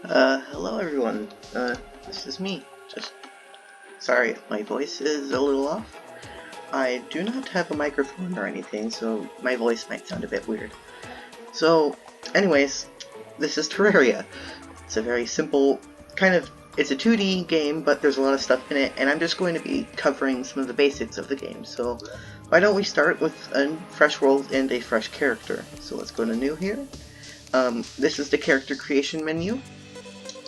Hello everyone. This is me. Just sorry, my voice is a little off. I do not have a microphone or anything, so my voice might sound a bit weird. So, anyways, this is Terraria. It's a very simple, it's a 2D game, but there's a lot of stuff in it, and I'm just going to be covering some of the basics of the game. So, why don't we start with a fresh world and a fresh character. So let's go to new here. This is the character creation menu.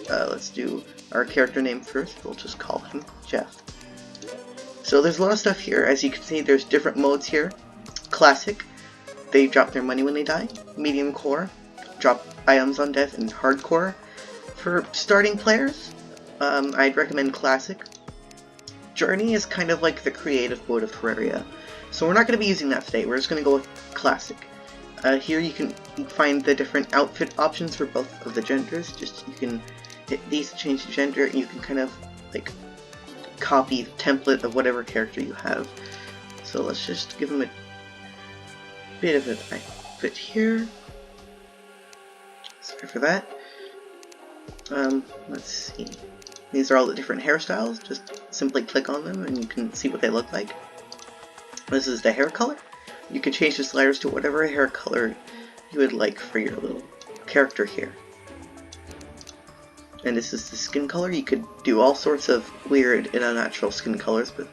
Let's do our character name first. We'll just call him Jeff. So there's a lot of stuff here. As you can see, there's different modes here. Classic, they drop their money when they die. Medium core, drop items on death. And hardcore, for starting players, I'd recommend classic. Journey is kind of like the creative mode of Terraria. So we're not going to be using that today. We're just going to go with classic. Here you can find the different outfit options for both of the genders. You can hit these to change the gender, and you can kind of like copy the template of whatever character you have. So let's just give them a bit of an outfit here. Sorry for that. Let's see. These are all the different hairstyles. Just simply click on them and you can see what they look like. This is the hair color. You can change the sliders to whatever hair color you would like for your little character here. And this is the skin color. You could do all sorts of weird and unnatural skin colors, but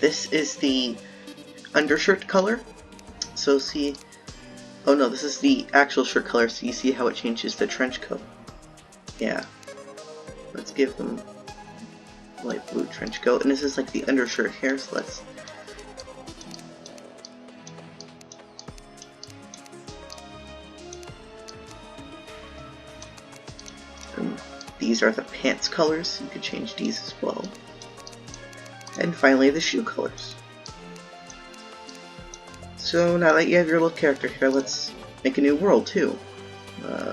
this is the undershirt color. So see, oh no, this is the actual shirt color, so you see how it changes the trench coat. Yeah, let's give them light blue trench coat, and this is like the undershirt hair, so let's these are the pants colors. You could change these as well. And finally, the shoe colors. So now that you have your little character here, let's make a new world too.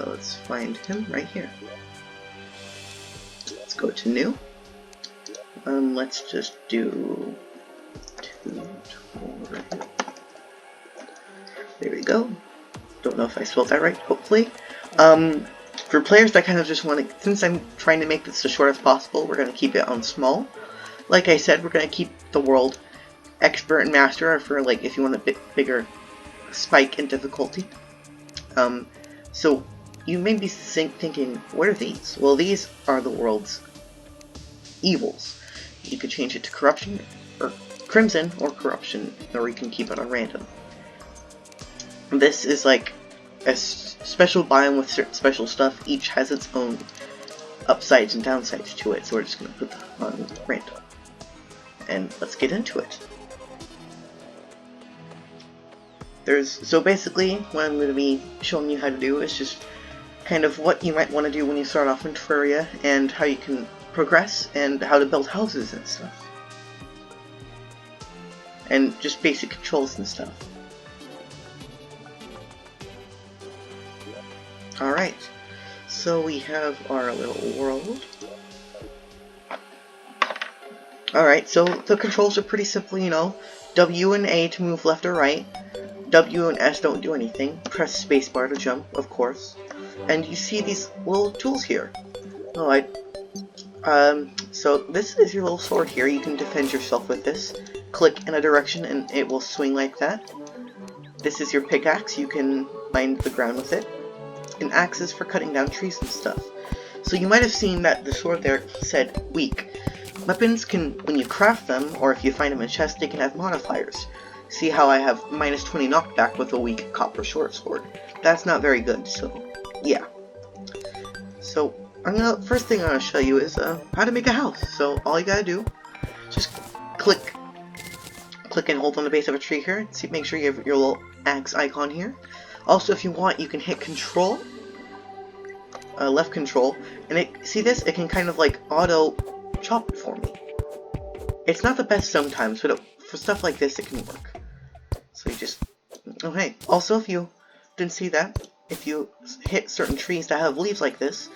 Let's find him right here. Let's go to new. Let's just do 2. There we go. Don't know if I spelled that right, hopefully. For players that kind of just want to, since I'm trying to make this as short as possible, we're going to keep it on small. Like I said, we're going to keep the world expert and master, or for like if you want a bit bigger spike in difficulty. So you may be thinking, what are these? Well, these are the world's evils. You could change it to corruption, or crimson, or corruption, or you can keep it on random. This is like a special biome with certain special stuff. Each has its own upsides and downsides to it, so we're just going to put that on random. And let's get into it. So basically, what I'm going to be showing you how to do is just kind of what you might want to do when you start off in Terraria, and how you can progress, and how to build houses and stuff. And just basic controls and stuff. Alright, so we have our little world. Alright, so the controls are pretty simple, you know. W and A to move left or right. W and S don't do anything. Press spacebar to jump, of course. And you see these little tools here. Alright. So this is your little sword here. You can defend yourself with this. Click in a direction and it will swing like that. This is your pickaxe. You can mine the ground with it. An axe is for cutting down trees and stuff. So you might have seen that the sword there said weak. Weapons can, when you craft them, or if you find them in chests, they can have modifiers. See how I have minus 20 knockback with a weak copper short sword? That's not very good, so yeah. So first thing I'm gonna show you is how to make a house. So all you gotta do, just click and hold on the base of a tree here. See, make sure you have your little axe icon here. Also, if you want, you can hit Control, left Control, and see this? It can kind of like auto chop it for me. It's not the best sometimes, but for stuff like this, it can work. So you just, okay. Also, if you didn't see that, if you hit certain trees that have leaves like this,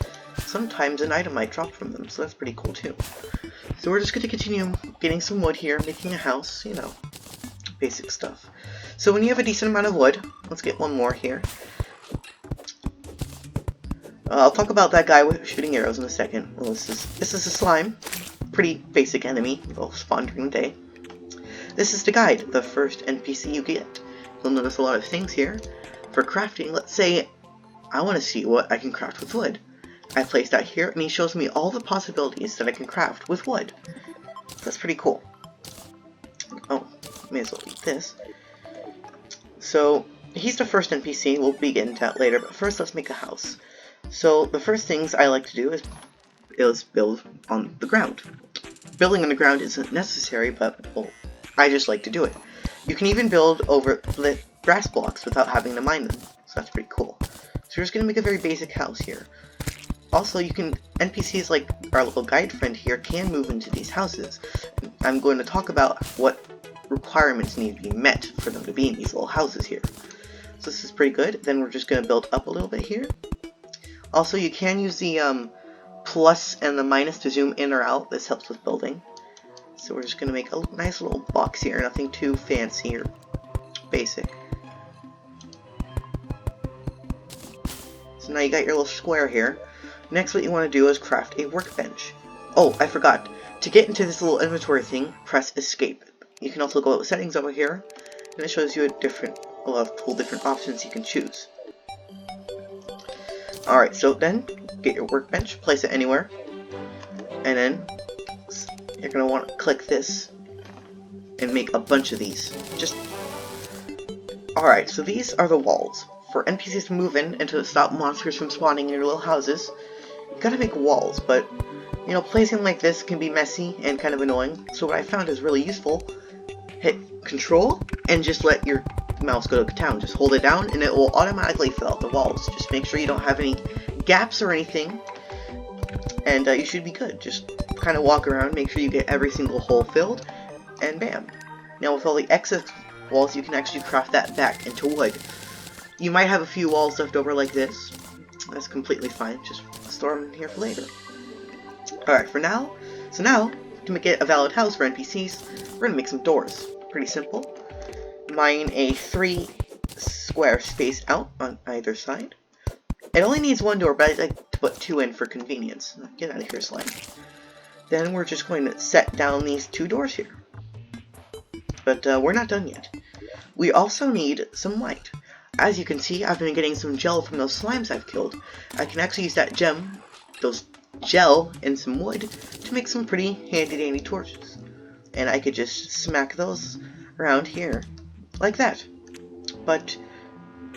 sometimes an item might drop from them, so that's pretty cool too. So we're just going to continue getting some wood here, making a house, you know, basic stuff. So when you have a decent amount of wood, let's get one more here. I'll talk about that guy with shooting arrows in a second. Well, this is a slime, pretty basic enemy. They'll spawn during the day. This is the guide, the first NPC you get. You'll notice a lot of things here. For crafting, let's say I want to see what I can craft with wood. I place that here, and he shows me all the possibilities that I can craft with wood. That's pretty cool. Oh, may as well eat this. So, he's the first NPC, we'll be getting to that later, but first let's make a house. So, the first things I like to do is build on the ground. Building on the ground isn't necessary, but, well, I just like to do it. You can even build over the grass blocks without having to mine them, so that's pretty cool. So we're just going to make a very basic house here. Also, NPCs like our little guide friend here can move into these houses. I'm going to talk about what requirements need to be met for them to be in these little houses here. So this is pretty good. Then we're just going to build up a little bit here. Also, you can use the plus and the minus to zoom in or out. This helps with building. So we're just going to make a nice little box here. Nothing too fancy or basic. So now you got your little square here. Next, what you want to do is craft a workbench. Oh, I forgot. To get into this little inventory thing, press escape. You can also go to settings over here, and it shows you a lot of cool different options you can choose. Alright, so then, get your workbench, place it anywhere, and then you're going to want to click this, and make a bunch of these. Alright, so these are the walls. For NPCs to move in and to stop monsters from spawning in your little houses, you gotta make walls, but, you know, placing like this can be messy and kind of annoying, so what I found is really useful, hit Control, and just let your mouse go to town. Just hold it down, and it will automatically fill out the walls. Just make sure you don't have any gaps or anything, and you should be good. Just kind of walk around, make sure you get every single hole filled, and bam. Now with all the excess walls, you can actually craft that back into wood. You might have a few walls left over like this. That's completely fine. Just store them in here for later. Alright, so now, to make it a valid house for NPCs, we're going to make some doors. Pretty simple. Mine a 3 square space out on either side. It only needs 1 door, but I like to put 2 in for convenience. Get out of here, slime. Then we're just going to set down these 2 doors here. But we're not done yet. We also need some light. As you can see, I've been getting some gel from those slimes I've killed. I can actually use that gel and some wood to make some pretty handy-dandy torches. And I could just smack those around here, like that. But,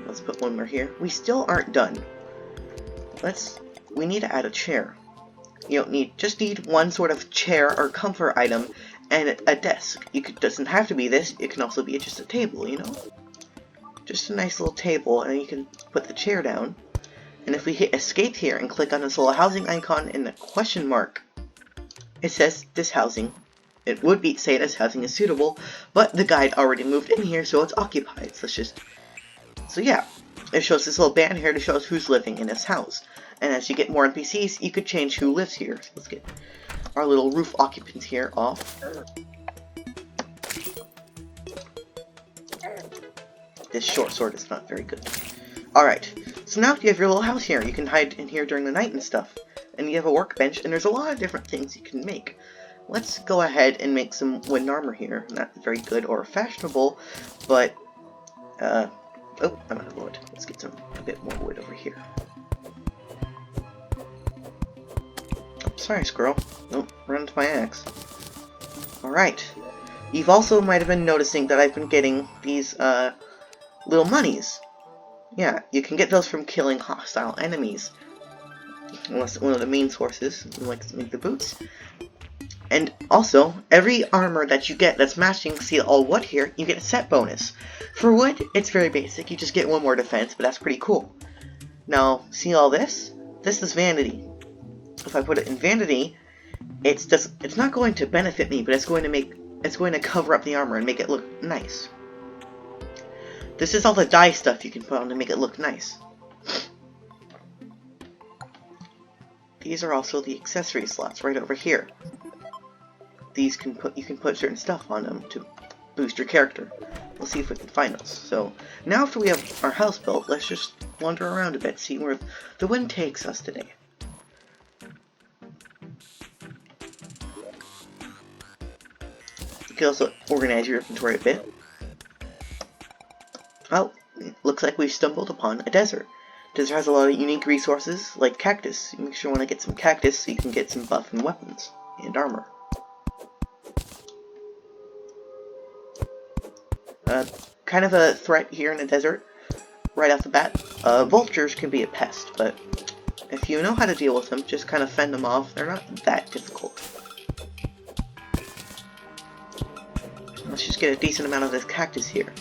let's put one more here. We still aren't done. We need to add a chair. You don't just need one sort of chair or comfort item and a desk. Doesn't have to be this, it can also be just a table, you know? Just a nice little table, and you can put the chair down. And if we hit escape here and click on this little housing icon in the question mark, it says this housing. It would say this housing is suitable, but the guide already moved in here, so it's occupied. So yeah, it shows this little band here to show us who's living in this house. And as you get more NPCs, you could change who lives here. So let's get our little roof occupants here off. This short sword is not very good. Alright, so now you have your little house here. You can hide in here during the night and stuff. And you have a workbench, and there's a lot of different things you can make. Let's go ahead and make some wooden armor here. Not very good or fashionable, but, oh, I'm out of wood. Let's get a bit more wood over here. Oh, sorry, squirrel. Nope, run into my axe. Alright. You've also might have been noticing that I've been getting these, little monies. Yeah, you can get those from killing hostile enemies. Unless one of the main sources, like to make the boots. And also, every armor that you get that's matching, see all wood here, you get a set bonus. For wood, it's very basic, you just get 1 more defense, but that's pretty cool. Now, see all this? This is vanity. If I put it in vanity, it's not going to benefit me, but it's going to cover up the armor and make it look nice. This is all the dye stuff you can put on to make it look nice. These are also the accessory slots right over here. You can put certain stuff on them to boost your character. We'll see if we can find those. So now after we have our house built, let's just wander around a bit, see where the wind takes us today. You can also organize your inventory a bit. Oh, it looks like we've stumbled upon a desert. Desert has a lot of unique resources, like cactus. You make sure you want to get some cactus so you can get some buff and weapons and armor. Kind of a threat here in the desert, right off the bat. Vultures can be a pest, but if you know how to deal with them, just kind of fend them off. They're not that difficult. Let's just get a decent amount of this cactus here.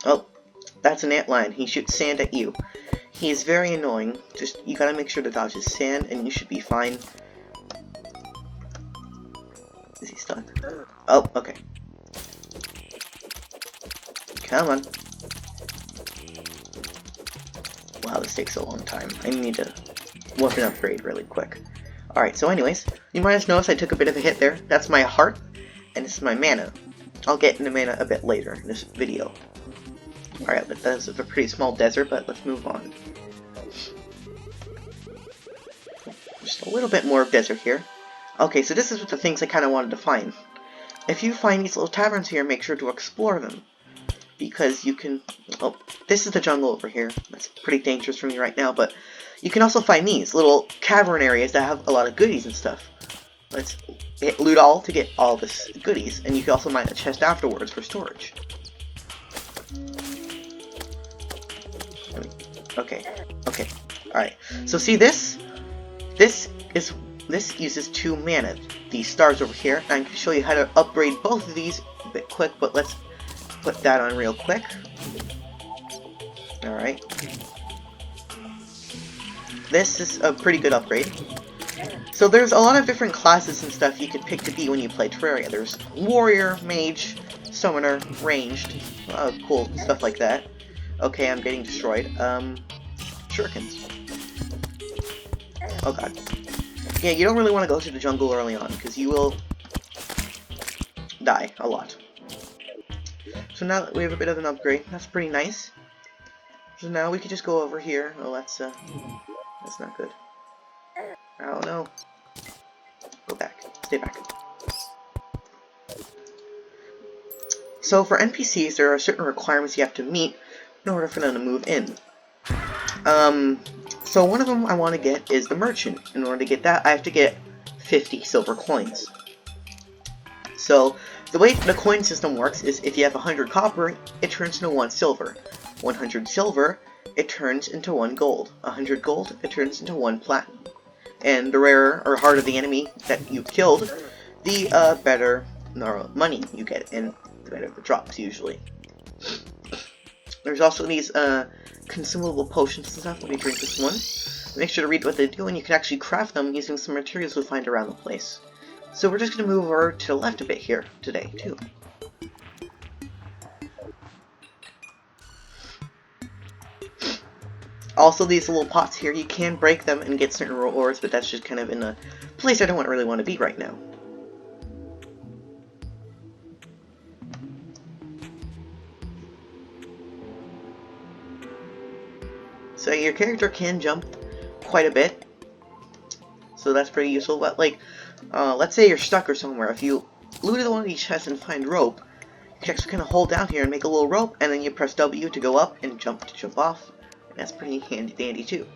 Oh, that's an antlion. He shoots sand at you. He is very annoying. Just, you gotta make sure to dodge his sand, and you should be fine. Is he stuck? Oh, okay. Come on. Wow, this takes a long time. I need to weapon upgrade really quick. Alright, so anyways, you might have noticed I took a bit of a hit there. That's my heart, and this is my mana. I'll get into mana a bit later in this video. Alright, that's a pretty small desert, but let's move on. Just a little bit more of desert here. Okay, so this is what the things I kind of wanted to find. If you find these little taverns here, make sure to explore them. Because you can... Oh, this is the jungle over here. That's pretty dangerous for me right now, but you can also find these little cavern areas that have a lot of goodies and stuff. Let's hit loot all to get all this goodies, and you can also mine a chest afterwards for storage. Okay, alright. So see this? This uses 2 mana. These stars over here, and I can show you how to upgrade both of these a bit quick, but let's put that on real quick. Alright. This is a pretty good upgrade. So there's a lot of different classes and stuff you can pick to be when you play Terraria. There's warrior, mage, summoner, ranged, cool stuff like that. Okay, I'm getting destroyed. Shurikens. Oh god. Yeah, you don't really want to go to the jungle early on, because you will die a lot. So now that we have a bit of an upgrade, that's pretty nice. So now we can just go over here. Oh, that's not good. Oh no. Go back. Stay back. So for NPCs, there are certain requirements you have to meet in order for them to move in. So one of them I want to get is the merchant. In order to get that, I have to get 50 silver coins. So the way the coin system works is if you have 100 copper, it turns into 1 silver. 100 silver, it turns into 1 gold. 100 gold, it turns into 1 platinum. And the rarer or harder the enemy that you killed, the better money you get, and the better the drops usually. There's also these consumable potions and stuff. Let me drink this one. Make sure to read what they do, and you can actually craft them using some materials we find around the place. So we're just going to move over to the left a bit here today, too. Also, these little pots here, you can break them and get certain rewards, but that's just kind of in a place I don't really want to be right now. So your character can jump quite a bit, so that's pretty useful. But like, let's say you're stuck or somewhere. If you looted one of these chests and find rope, you can actually kind of hold down here and make a little rope, and then you press W to go up and jump to jump off. And that's pretty handy dandy too.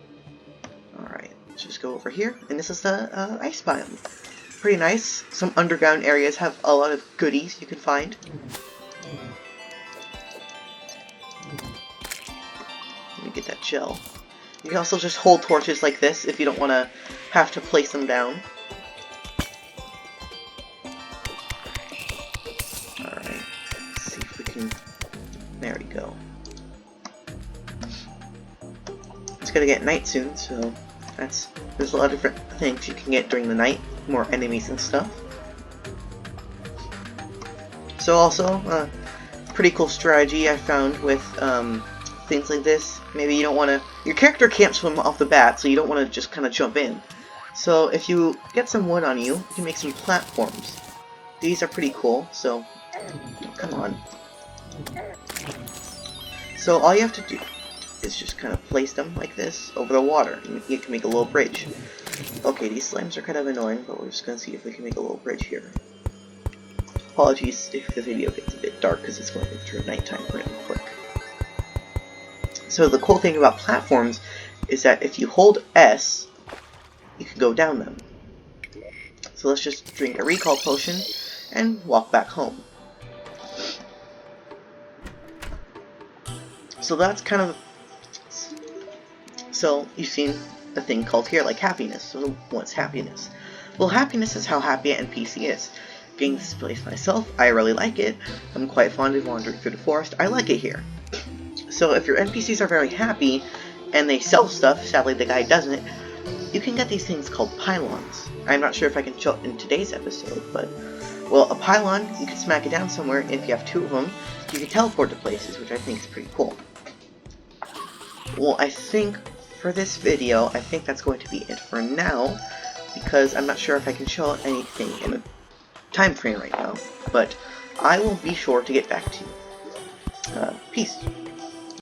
Alright, let's just go over here, and this is the ice biome. Pretty nice. Some underground areas have a lot of goodies you can find. Let me get that gel. You can also just hold torches like this if you don't want to have to place them down. Alright, let's see if we can... There we go. It's gonna get night soon, so there's a lot of different things you can get during the night. More enemies and stuff. So also, pretty cool strategy I found with things like this. Maybe you don't want to... Your character can't swim off the bat, so you don't want to just kind of jump in. So if you get some wood on you, you can make some platforms these are pretty cool, so come on. So all you have to do is just kind of place them like this over the water, and you can make a little bridge. Okay, these slimes are kind of annoying, but we're just going to see if we can make a little bridge here. Apologies if the video gets a bit dark, because it's going through nighttime really quick. So the cool thing about platforms is that if you hold S, you can go down them. So let's just drink a recall potion and walk back home. So that's kind of... So you've seen a thing called here, like happiness. So what's happiness? Well, happiness is how happy an NPC is. Getting this place myself, I really like it. I'm quite fond of wandering through the forest. I like it here. So if your NPCs are very happy, and they sell stuff, sadly the guy doesn't, you can get these things called pylons. I'm not sure if I can show it in today's episode, but... Well, a pylon, you can smack it down somewhere, and if you have 2 of them, you can teleport to places, which I think is pretty cool. Well, I think for this video, I think that's going to be it for now, because I'm not sure if I can show anything in a time frame right now, but I will be sure to get back to you. Peace.